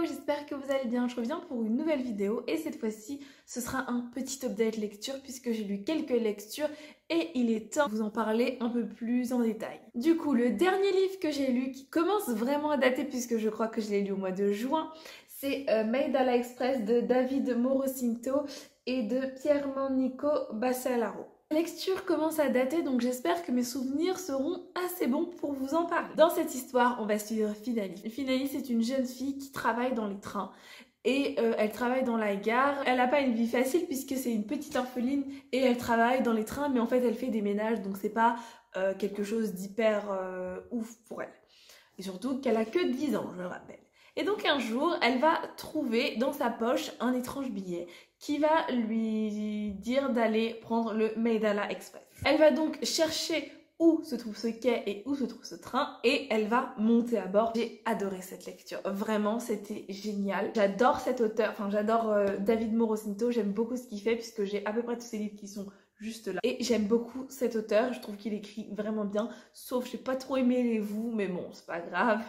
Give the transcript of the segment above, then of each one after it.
Hello, j'espère que vous allez bien. Je reviens pour une nouvelle vidéo et cette fois-ci, ce sera un petit update lecture puisque j'ai lu quelques lectures et il est temps de vous en parler un peu plus en détail. Du coup, le dernier livre que j'ai lu qui commence vraiment à dater puisque je crois que je l'ai lu au mois de juin, c'est Made à la Express de David Morosinto et de Piermanico Basalaro. La lecture commence à dater, donc j'espère que mes souvenirs seront assez bons pour vous en parler. Dans cette histoire, on va suivre Finali. Finali, c'est une jeune fille qui travaille dans les trains. Et elle travaille dans la gare. Elle n'a pas une vie facile puisque c'est une petite orpheline et elle travaille dans les trains, mais en fait elle fait des ménages, donc c'est pas quelque chose d'hyper ouf pour elle. Et surtout qu'elle a que 10 ans, je le rappelle. Et donc un jour, elle va trouver dans sa poche un étrange billet qui va lui dire d'aller prendre le Maydala Express. Elle va donc chercher où se trouve ce quai et où se trouve ce train et elle va monter à bord. J'ai adoré cette lecture, vraiment c'était génial. J'adore cet auteur, enfin j'adore David Morosinto, j'aime beaucoup ce qu'il fait puisque j'ai à peu près tous ses livres qui sont juste là. Et j'aime beaucoup cet auteur, je trouve qu'il écrit vraiment bien, sauf j'ai pas trop aimé les vous, mais bon c'est pas grave.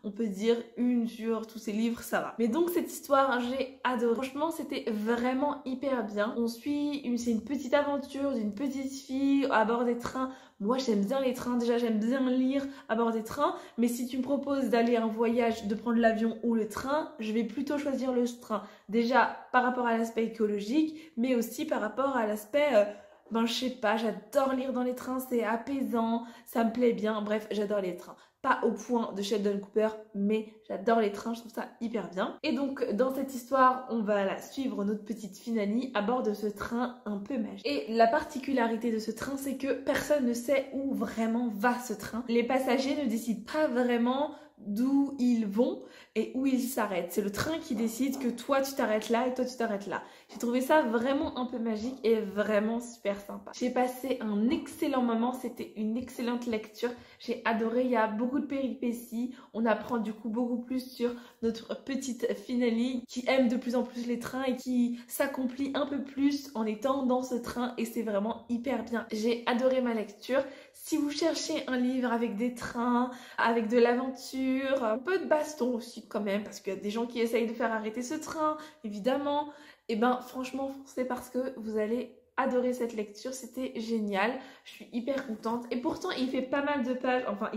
On peut dire une sur tous ces livres, ça va. Mais donc cette histoire, j'ai adoré. Franchement, c'était vraiment hyper bien. On suit, c'est une petite aventure d'une petite fille à bord des trains. Moi, j'aime bien les trains. Déjà, j'aime bien lire à bord des trains. Mais si tu me proposes d'aller en voyage, de prendre l'avion ou le train, je vais plutôt choisir le train. Déjà, par rapport à l'aspect écologique, mais aussi par rapport à l'aspect... je sais pas, j'adore lire dans les trains, c'est apaisant, ça me plaît bien, bref, j'adore les trains. Pas au point de Sheldon Cooper, mais j'adore les trains, je trouve ça hyper bien. Et donc, dans cette histoire, on va suivre notre petite Finali à bord de ce train un peu magique. Et la particularité de ce train, c'est que personne ne sait où vraiment va ce train. Les passagers ne décident pas vraiment d'où ils vont et où ils s'arrêtent. C'est le train qui décide que toi tu t'arrêtes là et toi tu t'arrêtes là. J'ai trouvé ça vraiment un peu magique et vraiment super sympa. J'ai passé un excellent moment, c'était une excellente lecture. J'ai adoré, il y a beaucoup de péripéties. On apprend du coup beaucoup plus sur notre petite Finali qui aime de plus en plus les trains et qui s'accomplit un peu plus en étant dans ce train et c'est vraiment hyper bien. J'ai adoré ma lecture. Si vous cherchez un livre avec des trains, avec de l'aventure, un peu de baston aussi quand même, parce qu'il y a des gens qui essayent de faire arrêter ce train, évidemment, et ben franchement, c'est parce que vous allez adorer cette lecture, c'était génial, je suis hyper contente. Et pourtant, il fait pas mal de pages, enfin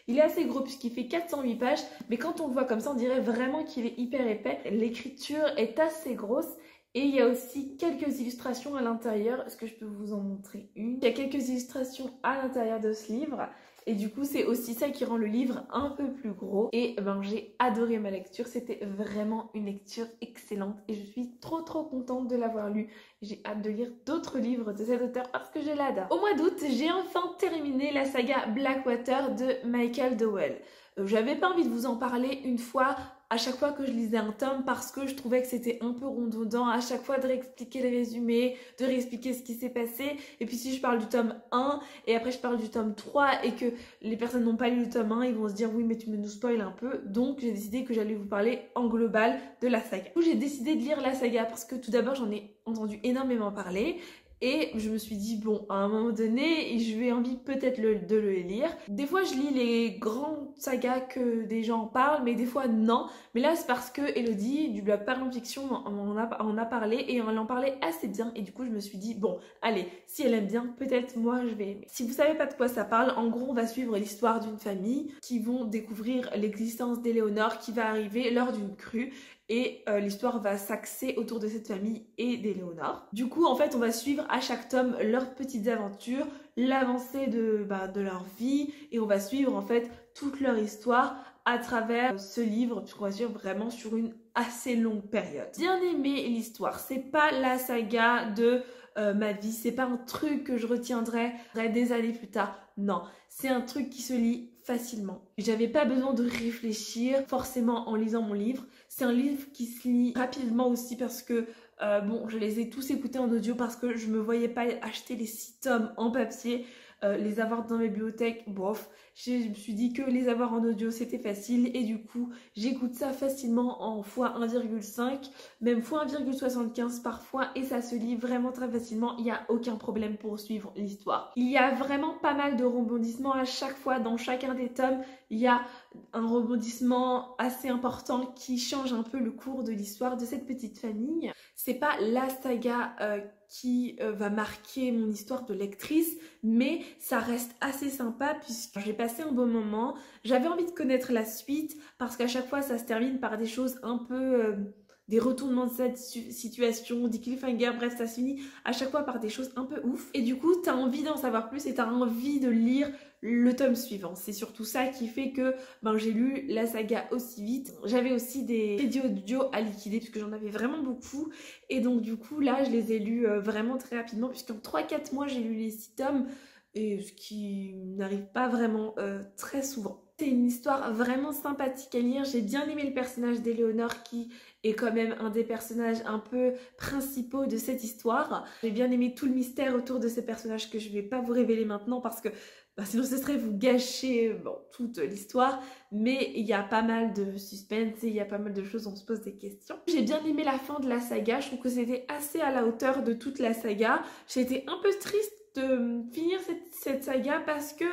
il est assez gros puisqu'il fait 408 pages, mais quand on le voit comme ça, on dirait vraiment qu'il est hyper épais. L'écriture est assez grosse. Et il y a aussi quelques illustrations à l'intérieur. Est-ce que je peux vous en montrer une? Il y a quelques illustrations à l'intérieur de ce livre. Et du coup, c'est aussi ça qui rend le livre un peu plus gros. Et j'ai adoré ma lecture. C'était vraiment une lecture excellente. Et je suis trop contente de l'avoir lu. J'ai hâte de lire d'autres livres de cet auteur parce que je l'adore. Au mois d'août, j'ai enfin terminé la saga Blackwater de Michael Dowell. J'avais pas envie de vous en parler une fois à chaque fois que je lisais un tome parce que je trouvais que c'était un peu redondant à chaque fois de réexpliquer les résumés, de réexpliquer ce qui s'est passé. Et puis si je parle du tome 1 et après je parle du tome 3 et que les personnes n'ont pas lu le tome 1, ils vont se dire oui mais tu me nous spoil un peu. Donc j'ai décidé que j'allais vous parler en global de la saga. Du coup j'ai décidé de lire la saga parce que tout d'abord j'en ai entendu énormément parler. Et je me suis dit, bon, à un moment donné, je vais envie peut-être de le lire. Des fois, je lis les grandes sagas que des gens parlent, mais des fois, non. Mais là, c'est parce que Elodie, du blog Parlons Fiction, en a parlé et elle en parlait assez bien. Et du coup, je me suis dit, bon, allez, si elle aime bien, peut-être moi, je vais aimer. Si vous savez pas de quoi ça parle, en gros, on va suivre l'histoire d'une famille qui vont découvrir l'existence d'Éléonore qui va arriver lors d'une crue. Et l'histoire va s'axer autour de cette famille et d'Éléonore. Du coup, en fait, on va suivre à chaque tome leurs petites aventures, l'avancée de leur vie, et on va suivre en fait toute leur histoire à travers ce livre, puisqu'on va suivre vraiment sur une assez longue période. Bien aimé l'histoire, c'est pas la saga de ma vie, c'est pas un truc que je retiendrai des années plus tard, non, c'est un truc qui se lit facilement. J'avais pas besoin de réfléchir forcément en lisant mon livre. C'est un livre qui se lit rapidement aussi parce que je les ai tous écoutés en audio parce que je me voyais pas acheter les 6 tomes en papier, les avoir dans mes bibliothèques, bof. Je me suis dit que les avoir en audio c'était facile et du coup j'écoute ça facilement en x1,5, même x1,75 parfois et ça se lit vraiment très facilement, il n'y a aucun problème pour suivre l'histoire. Il y a vraiment pas mal de rebondissements à chaque fois dans chacun des tomes, il y a un rebondissement assez important qui change un peu le cours de l'histoire de cette petite famille. C'est pas la saga qui va marquer mon histoire de lectrice, mais ça reste assez sympa puisque j'ai passé un bon moment. J'avais envie de connaître la suite parce qu'à chaque fois ça se termine par des choses un peu... des retournements de cette situation, des cliffhangers, bref ça se finit à chaque fois par des choses un peu ouf. Et du coup t'as envie d'en savoir plus et t'as envie de lire le tome suivant. C'est surtout ça qui fait que j'ai lu la saga aussi vite. J'avais aussi des crédits audio à liquider puisque j'en avais vraiment beaucoup. Et donc du coup là je les ai lus vraiment très rapidement puisqu'en 3-4 mois j'ai lu les 6 tomes. Et ce qui n'arrive pas vraiment très souvent. C'est une histoire vraiment sympathique à lire. J'ai bien aimé le personnage d'Éléonore qui est quand même un des personnages un peu principaux de cette histoire. J'ai bien aimé tout le mystère autour de ces personnages que je ne vais pas vous révéler maintenant parce que sinon ce serait vous gâcher toute l'histoire. Mais il y a pas mal de suspense et il y a pas mal de choses où on se pose des questions. J'ai bien aimé la fin de la saga. Je trouve que c'était assez à la hauteur de toute la saga. J'ai été un peu triste de finir cette saga parce que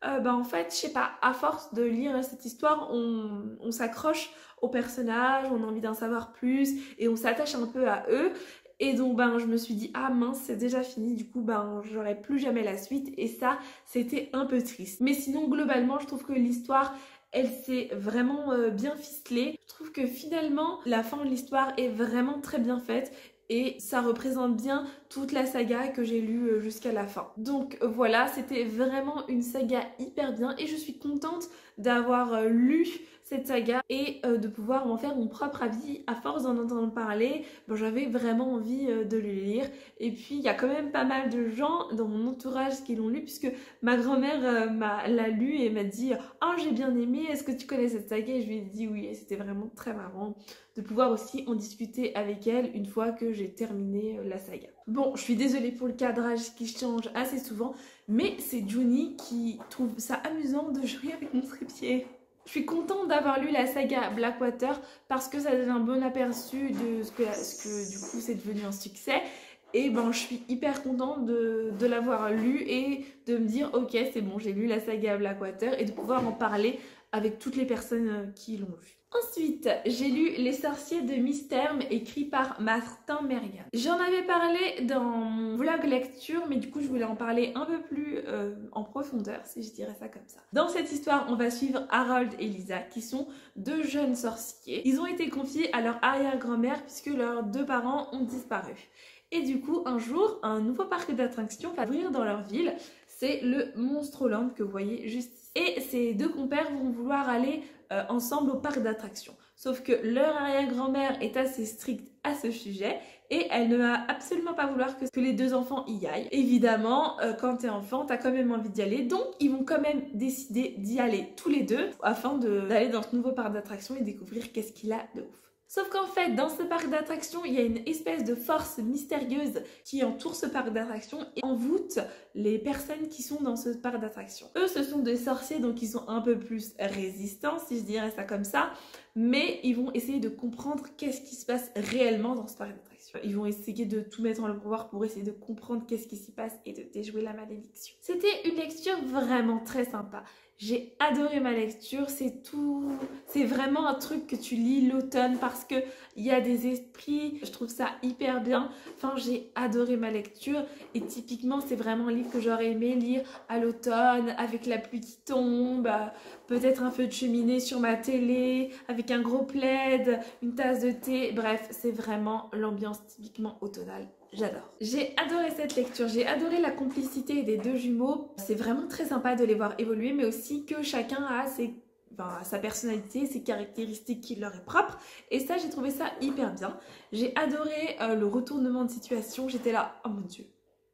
en fait je sais pas, à force de lire cette histoire on s'accroche aux personnages, on a envie d'en savoir plus et on s'attache un peu à eux et donc je me suis dit ah mince c'est déjà fini, du coup j'aurai plus jamais la suite et ça c'était un peu triste. Mais sinon globalement je trouve que l'histoire elle s'est vraiment bien ficelée. Je trouve que finalement la fin de l'histoire est vraiment très bien faite et ça représente bien toute la saga que j'ai lue jusqu'à la fin. Donc voilà, c'était vraiment une saga hyper bien et je suis contente d'avoir lu cette saga et de pouvoir en faire mon propre avis. À force d'en entendre parler, j'avais vraiment envie de le lire. Et puis il y a quand même pas mal de gens dans mon entourage qui l'ont lu puisque ma grand-mère l'a lu et m'a dit « Oh j'ai bien aimé, est-ce que tu connais cette saga ?» Et je lui ai dit oui et c'était vraiment très marrant de pouvoir aussi en discuter avec elle une fois que j'ai terminé la saga. Bon, je suis désolée pour le cadrage qui change assez souvent, mais c'est Juni qui trouve ça amusant de jouer avec mon trépied. Je suis contente d'avoir lu la saga Blackwater parce que ça donne un bon aperçu de ce que du coup c'est devenu un succès. Et je suis hyper contente de l'avoir lu et de me dire ok c'est bon j'ai lu la saga Blackwater et de pouvoir en parler avec toutes les personnes qui l'ont lu. Ensuite, j'ai lu Les sorciers de Mystère écrit par Martin Merriam. J'en avais parlé dans mon vlog lecture, mais du coup je voulais en parler un peu plus en profondeur, si je dirais ça comme ça. Dans cette histoire, on va suivre Harold et Lisa, qui sont deux jeunes sorciers. Ils ont été confiés à leur arrière-grand-mère puisque leurs deux parents ont disparu. Et du coup, un jour, un nouveau parc d'attractions va ouvrir dans leur ville. C'est le Monstroland que vous voyez juste ici. Et ces deux compères vont vouloir aller ensemble au parc d'attractions. Sauf que leur arrière-grand-mère est assez stricte à ce sujet et elle ne va absolument pas vouloir que les deux enfants y aillent. Évidemment, quand t'es enfant, t'as quand même envie d'y aller. Donc, ils vont quand même décider d'y aller tous les deux afin d'aller dans ce nouveau parc d'attractions et découvrir qu'est-ce qu'il a de ouf. Sauf qu'en fait, dans ce parc d'attractions, il y a une espèce de force mystérieuse qui entoure ce parc d'attractions et envoûte les personnes qui sont dans ce parc d'attractions. Eux, ce sont des sorciers, donc ils sont un peu plus résistants, si je dirais ça comme ça, mais ils vont essayer de comprendre qu'est-ce qui se passe réellement dans ce parc d'attractions. Ils vont essayer de tout mettre en leur pouvoir pour essayer de comprendre qu'est-ce qui s'y passe et de déjouer la malédiction. C'était une lecture vraiment très sympa. J'ai adoré ma lecture, c'est vraiment un truc que tu lis l'automne parce que il y a des esprits, je trouve ça hyper bien. Enfin, j'ai adoré ma lecture et typiquement, c'est vraiment un livre que j'aurais aimé lire à l'automne avec la pluie qui tombe, peut-être un feu de cheminée sur ma télé, avec un gros plaid, une tasse de thé. Bref, c'est vraiment l'ambiance typiquement automnale. J'adore. J'ai adoré cette lecture, j'ai adoré la complicité des deux jumeaux. C'est vraiment très sympa de les voir évoluer, mais aussi que chacun a sa personnalité, ses caractéristiques qui leur est propre. Et ça, j'ai trouvé ça hyper bien. J'ai adoré le retournement de situation. J'étais là, oh mon Dieu.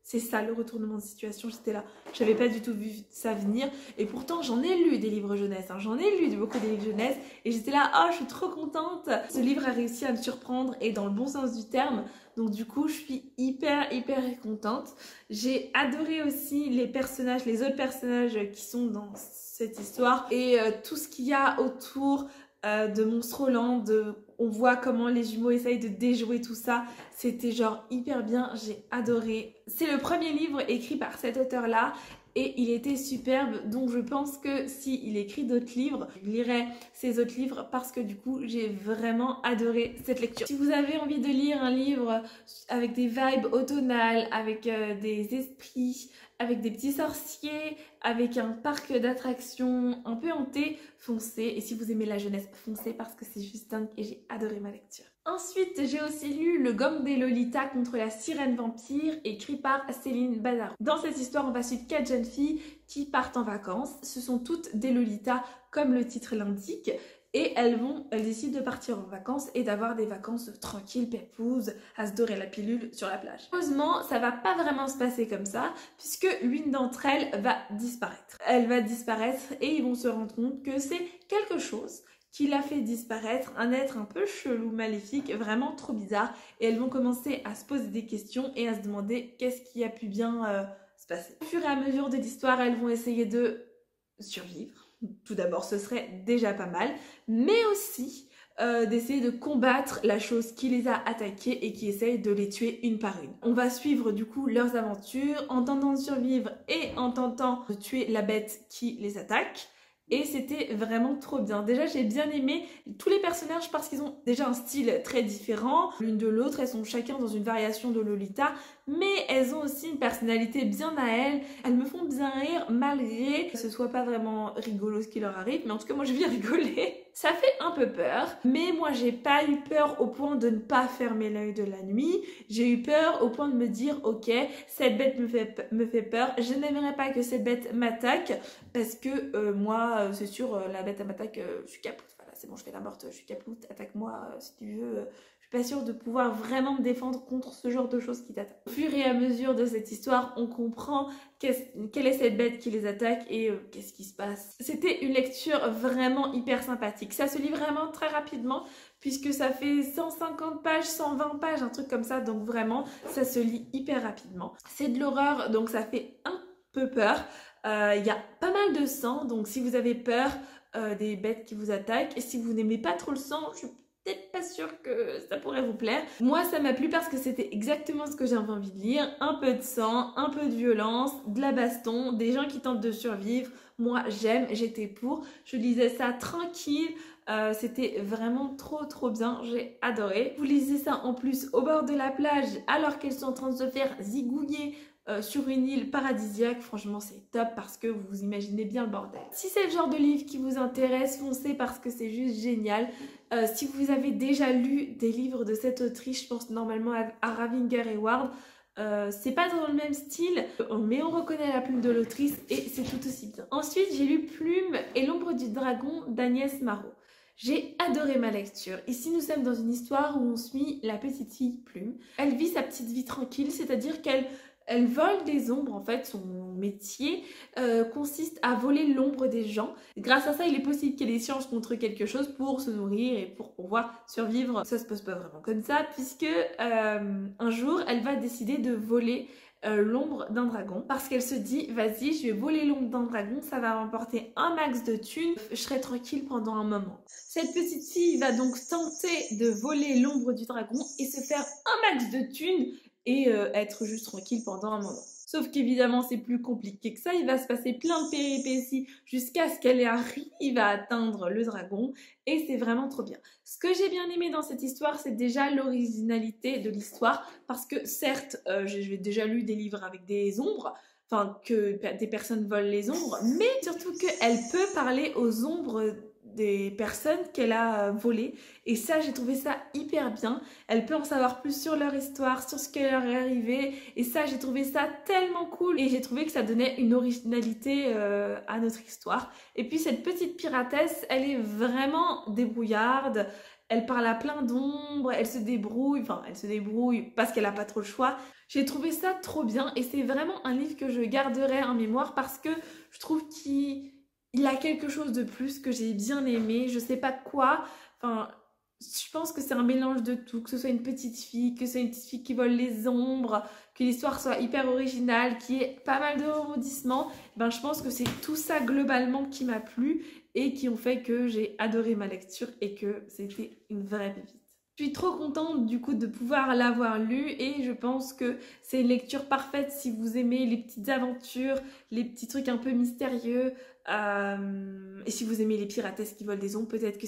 C'est ça le retournement de situation, j'étais là, j'avais pas du tout vu ça venir et pourtant j'en ai lu des livres jeunesse, j'en ai lu beaucoup des livres jeunesse et j'étais là, oh je suis trop contente. Ce livre a réussi à me surprendre et dans le bon sens du terme, donc du coup je suis hyper contente. J'ai adoré aussi les autres personnages qui sont dans cette histoire et tout ce qu'il y a autour de Monstroland, on voit comment les jumeaux essayent de déjouer tout ça, c'était genre hyper bien, j'ai adoré. C'est le premier livre écrit par cet auteur-là et il était superbe, donc je pense que s'il écrit d'autres livres, je lirai ses autres livres parce que du coup j'ai vraiment adoré cette lecture. Si vous avez envie de lire un livre avec des vibes automnales, avec des esprits, avec des petits sorciers, avec un parc d'attractions un peu hanté, foncez. Et si vous aimez la jeunesse, foncez parce que c'est juste dingue et j'ai adoré ma lecture. Ensuite, j'ai aussi lu Le Gang des Lolitas contre la sirène vampire, écrit par Céline Bazarou. Dans cette histoire, on va suivre 4 jeunes filles qui partent en vacances. Ce sont toutes des Lolitas, comme le titre l'indique. Et elles décident de partir en vacances et d'avoir des vacances tranquilles, pépouses, à se dorer la pilule sur la plage. Heureusement, ça va pas vraiment se passer comme ça, puisque l'une d'entre elles va disparaître. Elle va disparaître et ils vont se rendre compte que c'est quelque chose qui l'a fait disparaître, un être un peu chelou, maléfique, vraiment trop bizarre. Et elles vont commencer à se poser des questions et à se demander qu'est-ce qui a pu bien se passer. Au fur et à mesure de l'histoire, elles vont essayer de survivre. Tout d'abord, ce serait déjà pas mal, mais aussi d'essayer de combattre la chose qui les a attaquées et qui essaye de les tuer une par une. On va suivre du coup leurs aventures en tentant de survivre et en tentant de tuer la bête qui les attaque. Et c'était vraiment trop bien. Déjà, j'ai bien aimé tous les personnages parce qu'ils ont déjà un style très différent l'une de l'autre. Elles sont chacun dans une variation de Lolita, mais elles ont aussi une personnalité bien à elles. Elles me font bien rire malgré que ce soit pas vraiment rigolo ce qui leur arrive, mais en tout cas, moi, je viens rigoler. Ça fait un peu peur, mais moi, j'ai pas eu peur au point de ne pas fermer l'œil de la nuit. J'ai eu peur au point de me dire, ok, cette bête me fait peur. Je n'aimerais pas que cette bête m'attaque parce que moi, c'est sûr, la bête elle m'attaque, je suis capoute. Voilà, c'est bon, je fais la morte, je suis capoute, attaque-moi si tu veux. Je suis pas sûre de pouvoir vraiment me défendre contre ce genre de choses qui t'attaquent. Au fur et à mesure de cette histoire, on comprend quelle est cette bête qui les attaque et qu'est-ce qui se passe. C'était une lecture vraiment hyper sympathique. Ça se lit vraiment très rapidement puisque ça fait 150 pages, 120 pages, un truc comme ça. Donc vraiment, ça se lit hyper rapidement. C'est de l'horreur, donc ça fait un peu peur. Il y a pas mal de sang, donc si vous avez peur des bêtes qui vous attaquent et si vous n'aimez pas trop le sang, je suis peut-être pas sûre que ça pourrait vous plaire. Moi, ça m'a plu parce que c'était exactement ce que j'avais envie de lire. Un peu de sang, un peu de violence, de la baston, des gens qui tentent de survivre. Moi, j'aime, j'étais pour. Je lisais ça tranquille. C'était vraiment trop bien, j'ai adoré. Vous lisez ça en plus au bord de la plage alors qu'elles sont en train de se faire zigouiller sur une île paradisiaque. Franchement, c'est top parce que vous imaginez bien le bordel. Si c'est le genre de livre qui vous intéresse, foncez parce que c'est juste génial. Si vous avez déjà lu des livres de cette autrice, je pense normalement à Ravinger et Ward, c'est pas dans le même style, mais on reconnaît la plume de l'autrice et c'est tout aussi bien. Ensuite, j'ai lu Plume et l'ombre du dragon d'Agnès Marot. J'ai adoré ma lecture. Ici, nous sommes dans une histoire où on suit la petite fille Plume. Elle vit sa petite vie tranquille, c'est-à-dire qu'elle vole des ombres. En fait, son métier consiste à voler l'ombre des gens. Grâce à ça, il est possible qu'elle échange contre quelque chose pour se nourrir et pour pouvoir survivre. Ça se pose pas vraiment comme ça, puisque un jour, elle va décider de voler l'ombre d'un dragon parce qu'elle se dit vas-y, je vais voler l'ombre d'un dragon, ça va m'apporter un max de thunes, je serai tranquille pendant un moment. Cette petite fille va donc tenter de voler l'ombre du dragon et se faire un max de thunes et être juste tranquille pendant un moment. Sauf qu'évidemment, c'est plus compliqué que ça. Il va se passer plein de péripéties jusqu'à ce qu'elle arrive à atteindre le dragon. Et c'est vraiment trop bien. Ce que j'ai bien aimé dans cette histoire, c'est déjà l'originalité de l'histoire. Parce que certes, j'ai déjà lu des livres avec des ombres. Enfin, que des personnes volent les ombres. Mais surtout qu'elle peut parler aux ombres des personnes qu'elle a volées. Et ça, j'ai trouvé ça hyper bien. Elle peut en savoir plus sur leur histoire, sur ce qui leur est arrivé. Et ça, j'ai trouvé ça tellement cool. Et j'ai trouvé que ça donnait une originalité à notre histoire. Et puis cette petite piratesse, elle est vraiment débrouillarde. Elle parle à plein d'ombres, elle se débrouille parce qu'elle n'a pas trop le choix. J'ai trouvé ça trop bien et c'est vraiment un livre que je garderai en mémoire parce que je trouve qu'il a quelque chose de plus que j'ai bien aimé. Je sais pas quoi, enfin, je pense que c'est un mélange de tout, que ce soit une petite fille, que ce soit une petite fille qui vole les ombres, que l'histoire soit hyper originale, qu'il y ait pas mal de rebondissements. Ben, je pense que c'est tout ça globalement qui m'a plu et qui ont fait que j'ai adoré ma lecture et que c'était une vraie pépite. Je suis trop contente du coup de pouvoir l'avoir lu et je pense que c'est une lecture parfaite si vous aimez les petites aventures, les petits trucs un peu mystérieux et si vous aimez les piratesses qui volent des ondes, peut-être que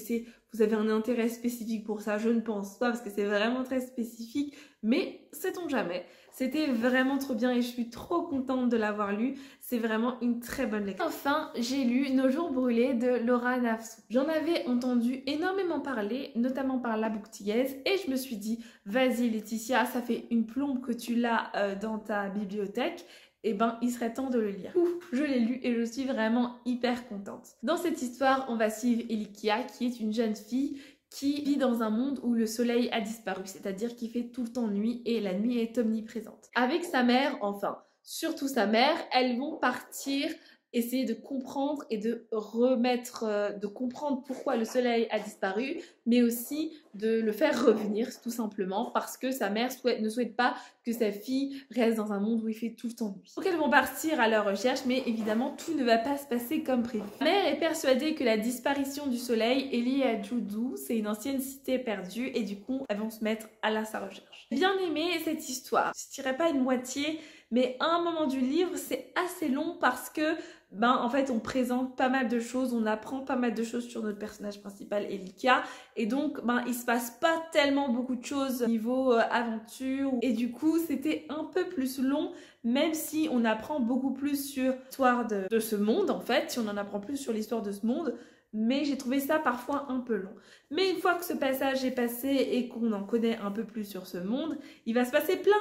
vous avez un intérêt spécifique pour ça, je ne pense pas parce que c'est vraiment très spécifique, mais sait-on jamais. C'était vraiment trop bien et je suis trop contente de l'avoir lu. C'est vraiment une très bonne lecture. Enfin, j'ai lu Nos jours brûlés de Laura Nafsou. J'en avais entendu énormément parler, notamment par la bouquetillaise, et je me suis dit, vas-y Laetitia, ça fait une plombe que tu l'as dans ta bibliothèque. Et ben, il serait temps de le lire. Je l'ai lu et je suis vraiment hyper contente. Dans cette histoire, on va suivre Elikia, qui est une jeune fille qui vit dans un monde où le soleil a disparu, c'est-à-dire qu'il fait tout le temps nuit et la nuit est omniprésente. Avec sa mère, enfin, surtout sa mère, elles vont partir essayer de comprendre et de de comprendre pourquoi le soleil a disparu, mais aussi de le faire revenir tout simplement parce que sa mère ne souhaite pas que sa fille reste dans un monde où il fait tout le temps nuit. Donc elles vont partir à leur recherche, mais évidemment tout ne va pas se passer comme prévu. La mère est persuadée que la disparition du soleil est liée à Judu, c'est une ancienne cité perdue et du coup elles vont se mettre à sa recherche. J'ai bien aimé cette histoire, je dirais pas une moitié, mais à un moment du livre c'est assez long parce que en fait on présente pas mal de choses, on apprend pas mal de choses sur notre personnage principal Elikia et donc il se passe pas tellement beaucoup de choses niveau aventure et du coup c'était un peu plus long même si on apprend beaucoup plus sur l'histoire de ce monde en fait, si on en apprend plus sur l'histoire de ce monde, mais j'ai trouvé ça parfois un peu long. Mais une fois que ce passage est passé et qu'on en connaît un peu plus sur ce monde, il va se passer plein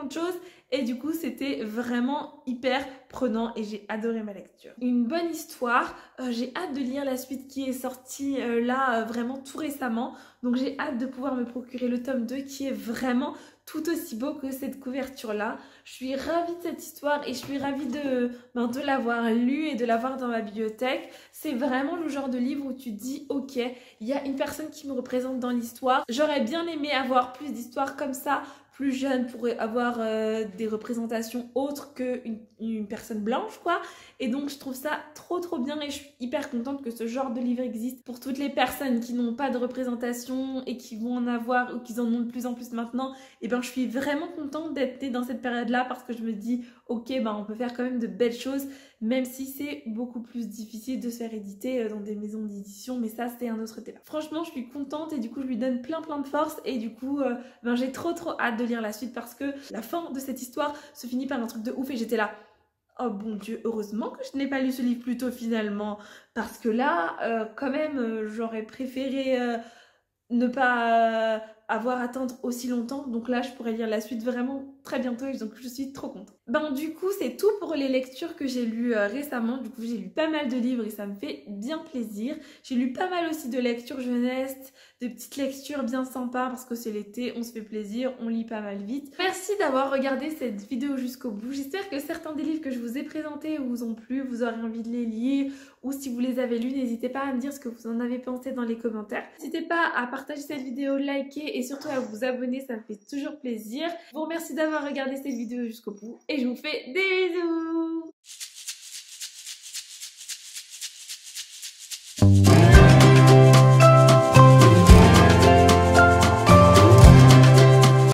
de choses et du coup c'était vraiment hyper prenant et j'ai adoré ma lecture. Une bonne histoire, j'ai hâte de lire la suite qui est sortie vraiment tout récemment, donc j'ai hâte de pouvoir me procurer le tome 2 qui est vraiment tout aussi beau que cette couverture là. Je suis ravie de cette histoire et je suis ravie de l'avoir lu et de l'avoir dans ma bibliothèque. C'est vraiment le genre de livre où tu te dis ok, il y a une personne qui me représente dans l'histoire. J'aurais bien aimé avoir plus d'histoires comme ça, plus jeune, pour avoir des représentations autres qu'une personne blanche quoi. Et donc je trouve ça trop bien et je suis hyper contente que ce genre de livre existe pour toutes les personnes qui n'ont pas de représentation et qui vont en avoir ou qui en ont de plus en plus maintenant. Et je suis vraiment contente d'être dans cette période là parce que je me dis ok on peut faire quand même de belles choses même si c'est beaucoup plus difficile de se faire éditer dans des maisons d'édition, mais ça c'est un autre débat. Franchement je suis contente et du coup je lui donne plein de force et du coup j'ai trop hâte de lire la suite parce que la fin de cette histoire se finit par un truc de ouf et j'étais là oh bon Dieu, heureusement que je n'ai pas lu ce livre plus tôt finalement parce que là quand même j'aurais préféré ne pas avoir à attendre aussi longtemps, donc là je pourrais lire la suite vraiment très bientôt et donc je suis trop contente. Du coup c'est tout pour les lectures que j'ai lues récemment. Du coup j'ai lu pas mal de livres et ça me fait bien plaisir. J'ai lu pas mal aussi de lectures jeunesse, de petites lectures bien sympas parce que c'est l'été, on se fait plaisir, on lit pas mal vite. Merci d'avoir regardé cette vidéo jusqu'au bout. J'espère que certains des livres que je vous ai présentés vous ont plu, vous aurez envie de les lire, ou si vous les avez lus, n'hésitez pas à me dire ce que vous en avez pensé dans les commentaires. N'hésitez pas à partager cette vidéo, liker et surtout à vous abonner, ça me fait toujours plaisir. Je vous remercie d'avoir regardé cette vidéo jusqu'au bout et je vous fais des bisous.